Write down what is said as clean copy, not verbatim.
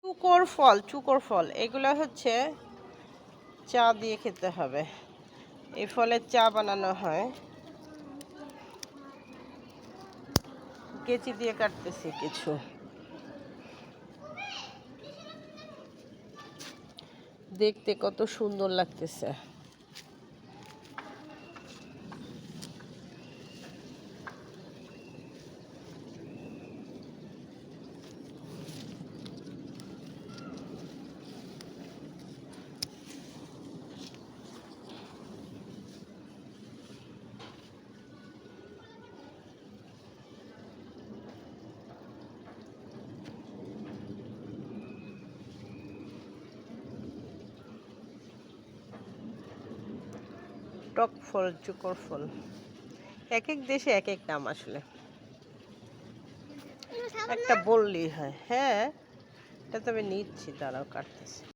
চুকর ফল এগুলো হচ্ছে চা দিয়ে খেতে হবে। এই ফলের চা বানানো হয়। কেচি দিয়ে কাটতেছি কিছু। দেখতে কত সুন্দর লাগতেছে। টক ফল, চুকর ফল, এক এক দেশে এক এক নাম আসলে। একটা বললেই হয়। হ্যাঁ, এটা তো আমি নিচ্ছি, দাঁড়াও কাটতেছি।